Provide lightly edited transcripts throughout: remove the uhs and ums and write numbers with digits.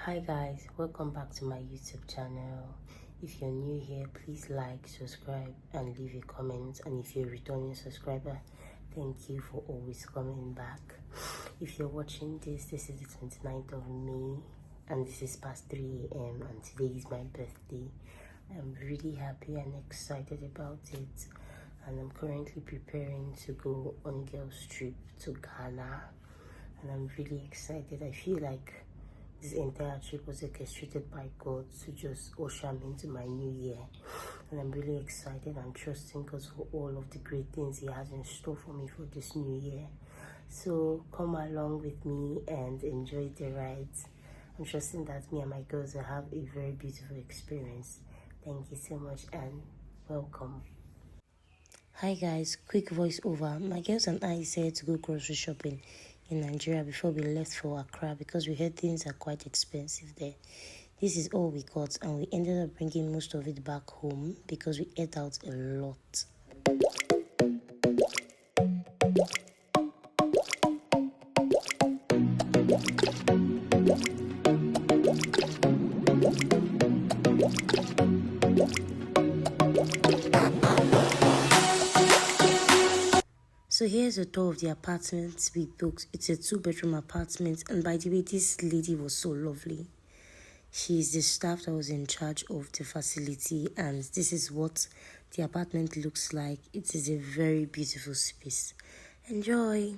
Hi guys, welcome back to my YouTube channel. If you're new here, please like, subscribe and leave a comment, and if you're a returning subscriber, thank you for always coming back. If you're watching this is the 29th of May and this is past 3 a.m. and today is my birthday. I'm really happy and excited about it, and I'm currently preparing to go on a girls trip to Ghana, and I'm really excited. I feel like this entire trip was orchestrated by God to just usher me into my new year, and I'm really excited and trusting God for all of the great things He has in store for me for this new year. So come along with me and enjoy the rides. I'm trusting that me and my girls will have a very beautiful experience. Thank you so much and welcome. Hi guys, quick voice over. My girls and I decided to go grocery shopping in Nigeria before we left for Accra because we heard things are quite expensive there. This is all we got, and we ended up bringing most of it back home because we ate out a lot. So here's a tour of the apartment we booked. It's a 2-bedroom apartment, and by the way, this lady was so lovely. She is the staff that was in charge of the facility, and this is what the apartment looks like. It is a very beautiful space. Enjoy!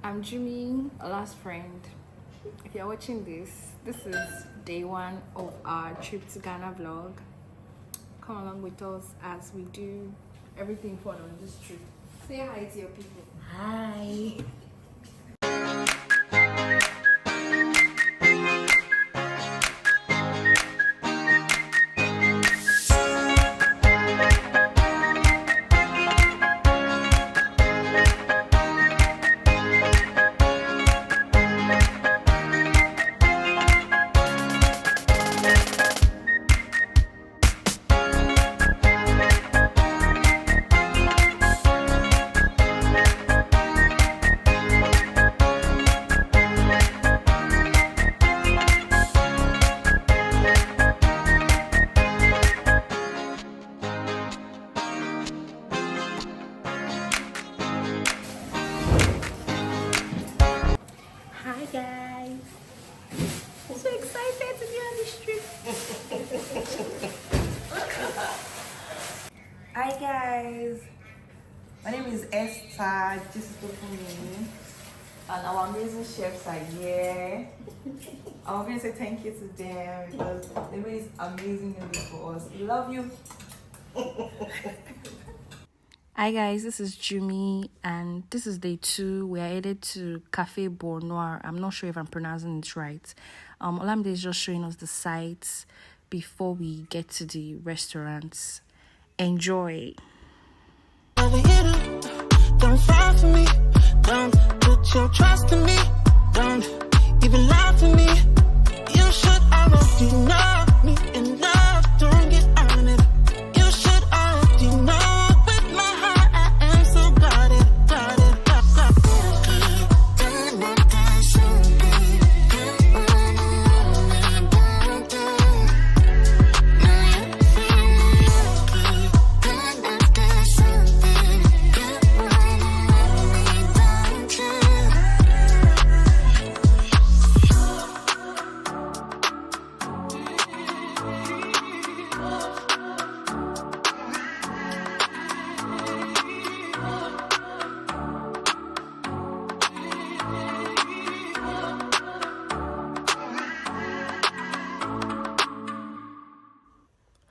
I'm Jimmy, a last friend. If you're watching this is day 1 of our trip to Ghana vlog. Come along with us as we do everything fun on this trip. Say hi to your people. Hi! My name is Esther. This is me. And our amazing chefs are here. I'm going to say thank you to them because they made this amazing noodles for us. We love you. Hi guys, this is Jumi and this is day 2. We are headed to Cafe Bournoir. I'm not sure if I'm pronouncing it right. Olamide is just showing us the sights before we get to the restaurants. Enjoy. Don't fall for me. Don't put your trust in me. Don't even lie to me. You should already know me and love. Don't get on it. You should already know. With my heart, I am so guarded.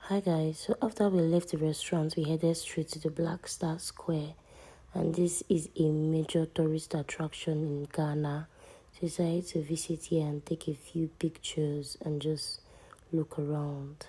Hi guys, so after we left the restaurant, we headed straight to the Black Star Square, and this is a major tourist attraction in Ghana. So decided to visit here and take a few pictures and just look around.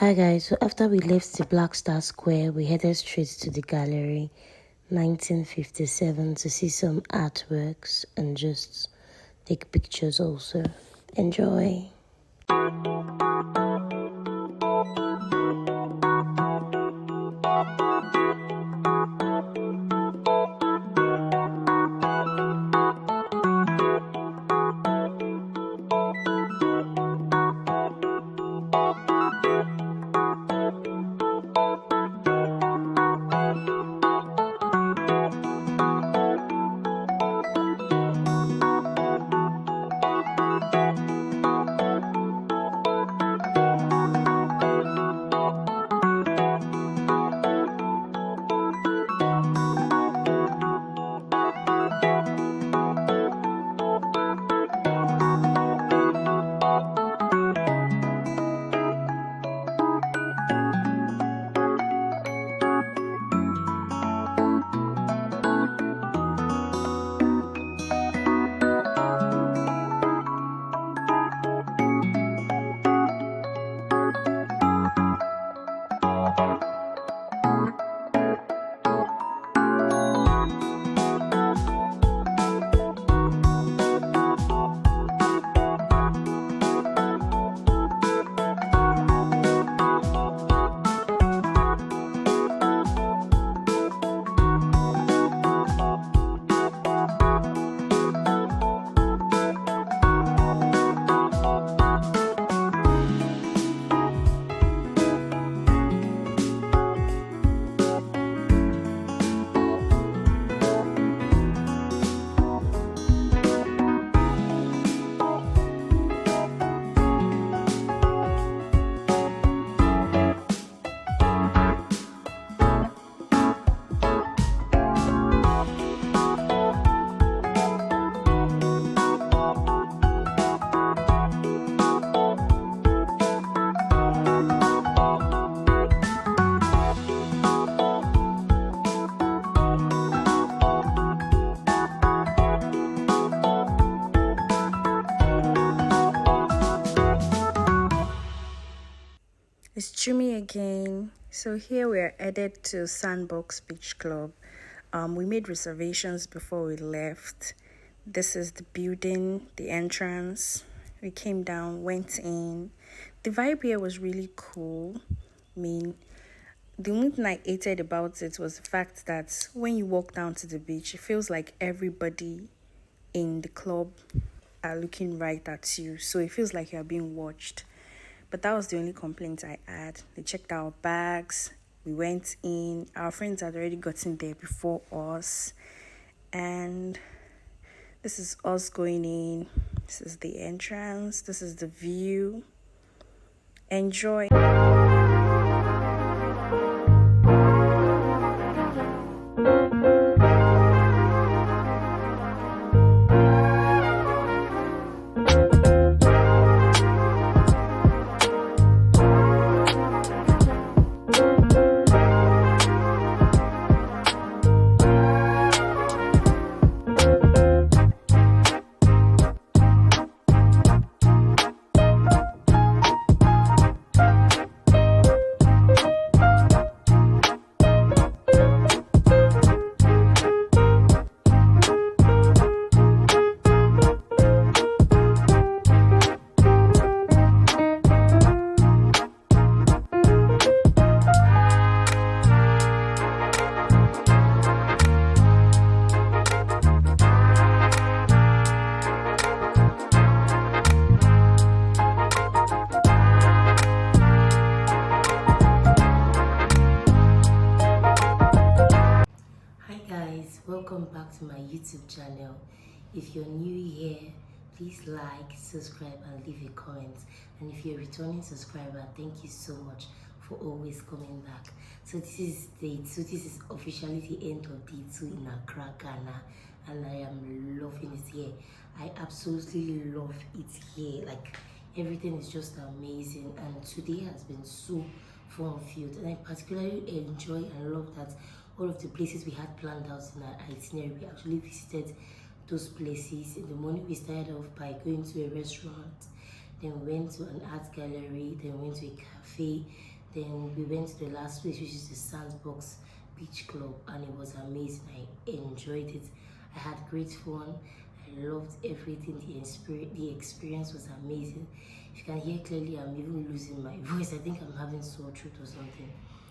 Hi guys, so after we left the Black Star Square, we headed straight to the gallery 1957 to see some artworks and just take pictures also. Enjoy! It's Jimmy again. So here we are headed to Sandbox Beach Club. We made reservations before we left. This is the building, the entrance. We came down, went in. The vibe here was really cool. I mean, the only thing I hated about it was the fact that when you walk down to the beach, it feels like everybody in the club are looking right at you. So it feels like you're being watched. But that was the only complaint I had. They checked our bags. We went in. Our friends had already gotten there before us. And this is us going in. This is the entrance. This is the view. Enjoy. Welcome back to my YouTube channel. If you're new here, please like, subscribe and leave a comment. And if you're a returning subscriber, thank you so much for always coming back. So this is officially the end of day 2 in Accra, Ghana, and I am loving it here. I absolutely love it here. Like, everything is just amazing, and today has been so fun-filled, and I particularly enjoy and love that all of the places we had planned out in our itinerary, we actually visited those places. In the morning we started off by going to a restaurant, then we went to an art gallery, then we went to a cafe, then we went to the last place, which is the Sandbox Beach Club, and it was amazing. I enjoyed it. I had great fun. I loved everything. The experience was amazing. If you can hear clearly, I'm even losing my voice. I think I'm having sore throat or something.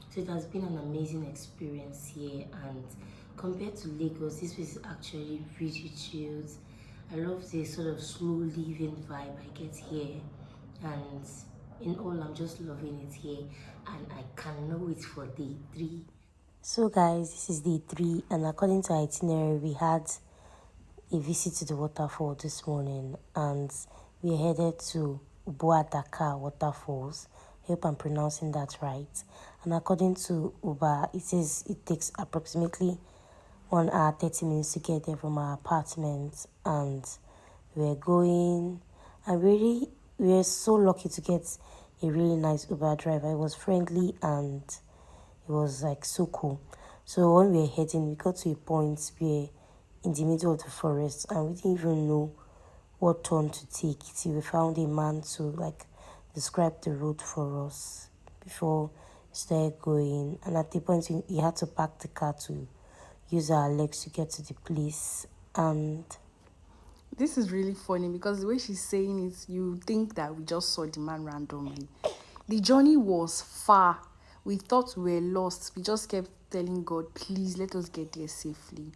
So it has been an amazing experience here, and compared to Lagos, this was actually really chilled. I love the sort of slow living vibe I get here, and in all, I'm just loving it here, and I cannot wait for day 3. So guys, this is day 3, and according to our itinerary, we had a visit to the waterfall this morning, and we are headed to Oboadaka Waterfalls. I hope I'm pronouncing that right. And according to Uber, it says it takes approximately 1 hour 30 minutes to get there from our apartment, and we're going. And we're so lucky to get a really nice Uber driver. It was friendly and it was like so cool. So when we were heading, we got to a point where in the middle of the forest, and we didn't even know what turn to take till we found a man to like describe the route for us before we started going. And at the point we had to park the car to use our legs to get to the place. And this is really funny because the way she's saying it, you think that we just saw the man randomly. The journey was far. We thought we were lost. We just kept telling God, please let us get there safely.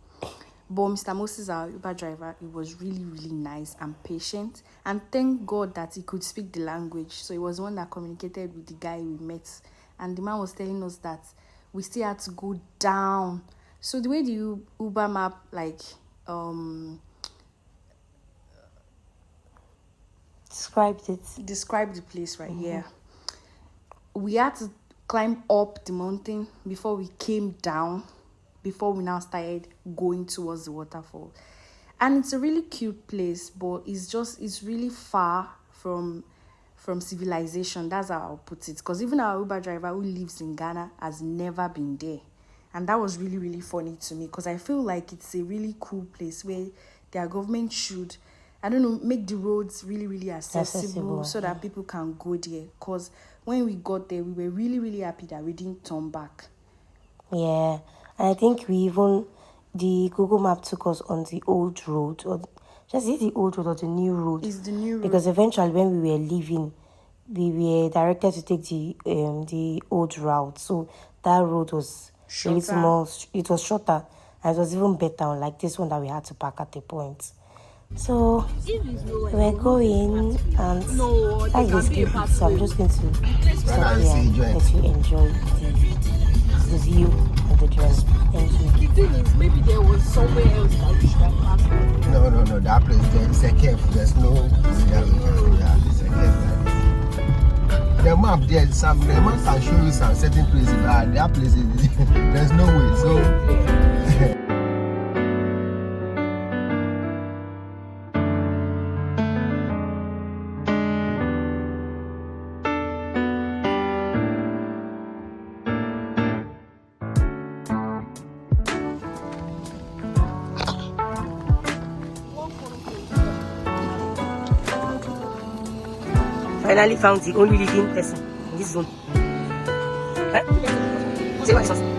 But Mr. Moses, our Uber driver, he was really, really nice and patient. And thank God that he could speak the language. So he was the one that communicated with the guy we met. And the man was telling us that we still had to go down. So the way the Uber map, like, described the place right here. We had to climb up the mountain before we came down, before we now started going towards the waterfall. And it's a really cute place, but it's really far from civilization. That's how I'll put it. Because even our Uber driver who lives in Ghana has never been there. And that was really, really funny to me, because I feel like it's a really cool place where their government should I don't know, make the roads really, really accessible, Accessible, so that people can go there. Because when we got there, we were really, really happy that we didn't turn back. Yeah, and I think the Google map took us on the old road, or just is it the old road or the new road? It's the new road. Because eventually when we were leaving, we were directed to take the old route. So that road was a little Shorter. more, it was shorter, and it was even better, unlike this one that we had to park at the point. So we're going, and that's basically it. So I'm just going to stop here and let you enjoy the view of the journey. Thank you. The thing is, maybe there was somewhere else that we should have passed. No, that place there is a cave. There's no yeah, it's a cave. The map there, the map can show you some certain places, but that place there's no way. So Finally found the only living person in this zone. See what it was.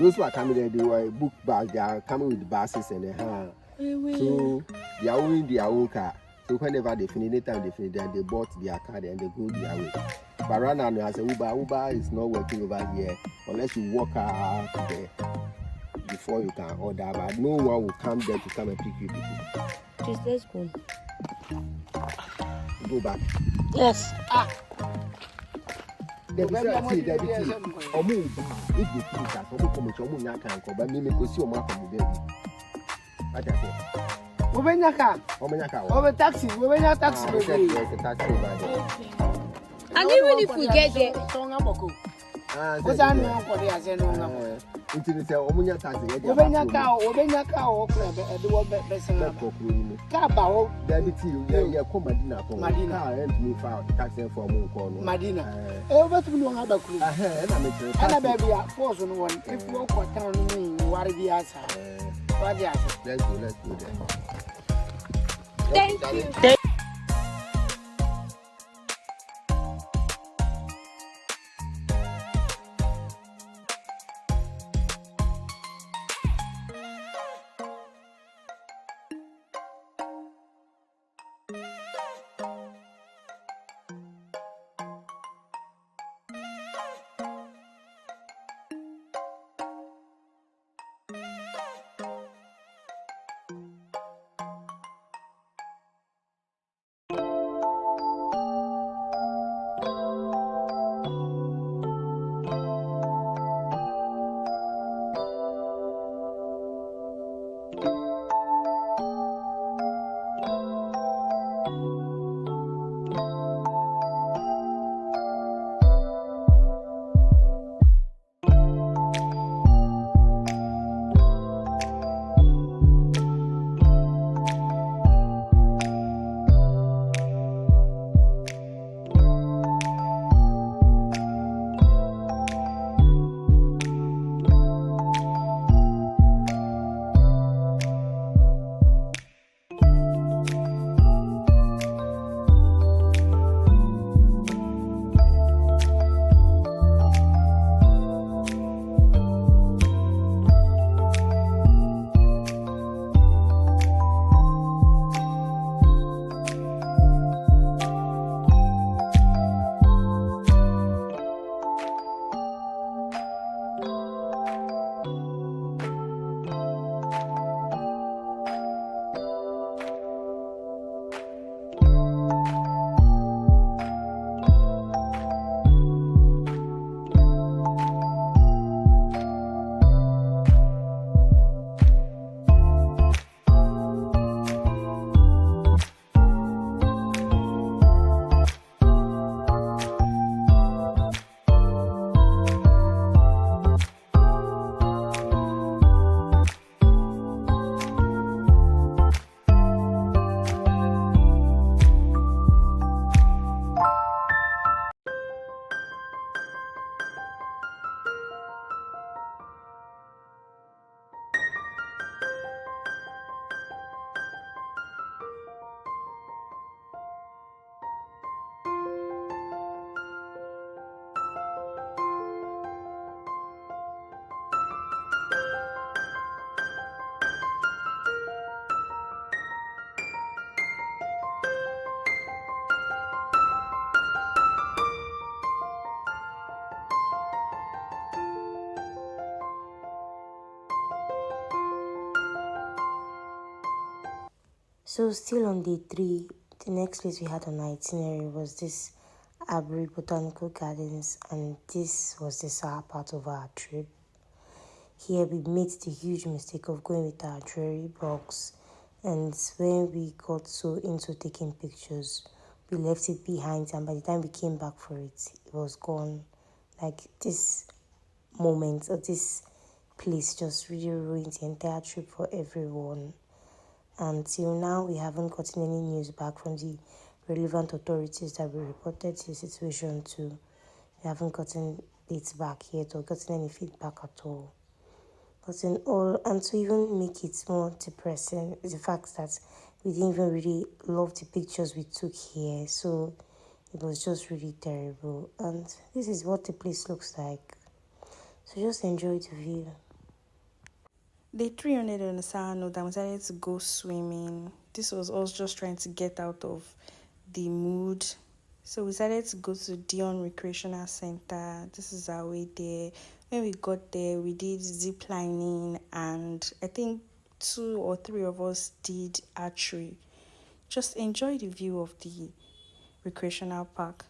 those who are coming there, they were booked back. They are coming with buses and so they are owning their own car. So whenever they finish, anytime they finish, then they bought their car and they go their way. But right now, as a Uber is not working over here unless you walk out there before you can order. But no one will come there to come and pick you people. Just let's go. Go back. Yes. If they think that come to your but me go see your map on the baby. What I say? Over taxi, taxi. Yes, a taxi over there. And even if we get there, what's our name for the Azeno? Until they say, Omunya taxi, Obenya cow, and the one best Cabao, David, you come Madina, and me found taxi for Moon Madina. Over to know about crew. And a baby at force on one. If you walk what town mean, what are the answer? let's go there. Thank you. So still on day 3, the next place we had on our itinerary was this Botanical Gardens, and this was the sour part of our trip. Here we made the huge mistake of going with our jewelry box, and when we got so into taking pictures, we left it behind, and by the time we came back for it, it was gone. Like, this moment or this place just really ruined the entire trip for everyone. Until now, we haven't gotten any news back from the relevant authorities that we reported the situation to. We haven't gotten it back yet or gotten any feedback at all. But in all, and to even make it more depressing is the fact that we didn't even really love the pictures we took here. So it was just really terrible. And this is what the place looks like. So just enjoy the view. Day 300 on the sour note, I decided to go swimming. This was us just trying to get out of the mood. So we decided to go to Dion Recreational Center. This is our way there. When we got there, we did zip lining, and I think 2 or 3 of us did archery. Just enjoy the view of the recreational park.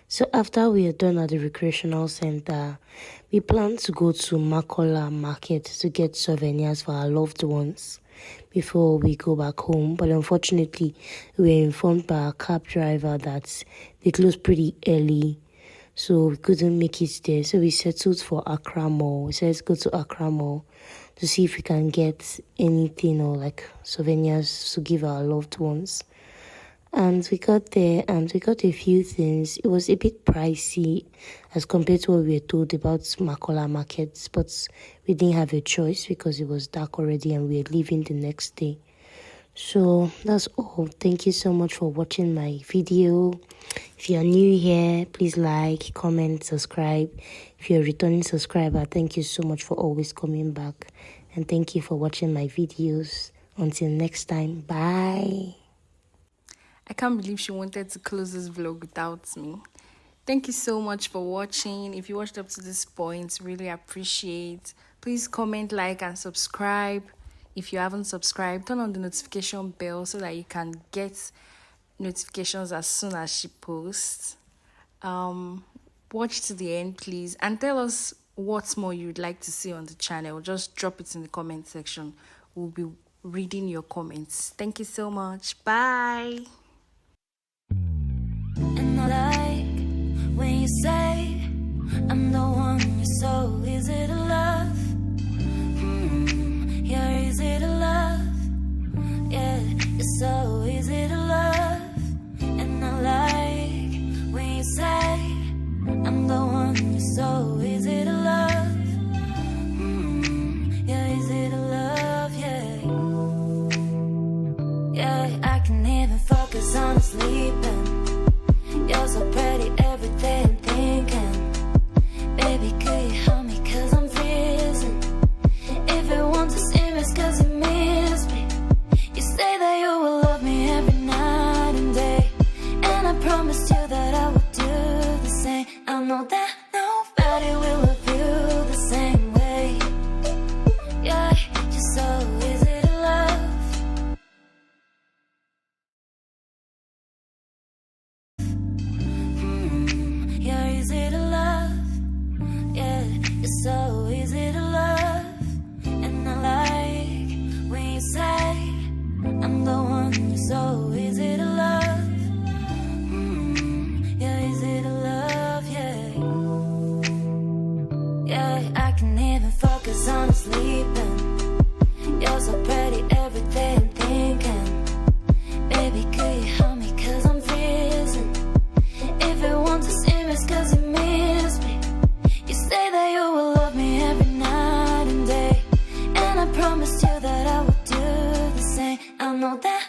So after we are done at the recreational center, we plan to go to Makola market to get souvenirs for our loved ones before we go back home. But unfortunately, we were informed by our cab driver that they close pretty early, so we couldn't make it there. So we settled for Accra Mall. We said let's go to Accra Mall to see if we can get anything or like souvenirs to give our loved ones. And we got there and we got a few things. It was a bit pricey as compared to what we were told about Makola markets, but we didn't have a choice because it was dark already and we were leaving the next day. So that's all. Thank you so much for watching my video. If you're new here, please like, comment, subscribe. If you're a returning subscriber, thank you so much for always coming back. And thank you for watching my videos. Until next time, bye. I can't believe she wanted to close this vlog without me. Thank you so much for watching. If you watched up to this point, really appreciate. Please comment, like, and subscribe. If you haven't subscribed, turn on the notification bell so that you can get notifications as soon as she posts. Watch to the end, please, and tell us what more you'd like to see on the channel. Just drop it in the comment section. We'll be reading your comments. Thank you so much. Bye. And I like when you say I'm the one you're so easy to love. You're easy to love. Yeah, you're so easy to love. And I like when you say I'm the one you're so easy to love. You're easy to love, yeah. Yeah, I can even focus on sleeping. You're so pretty every day I'm thinking. Baby, could you help me cause I'm freezing. If you want to see me it's cause you miss me. You say that you will love me every night and day. And I promised you that I would do the same. I know that nobody will love you the same way. Yeah, you're so easy to love. You're easy to love, yeah, you're so easy to love. And I like when you say I'm the one you're so easy to love. You're easy to love, yeah. Yeah, I can even focus on sleeping. You're so pretty every day I'm thinking. Baby, could you help me cause I'm freezing. If you want to see me it's cause you miss me. You say that you will love me every night and day. And I promised you that I would do the same. I know that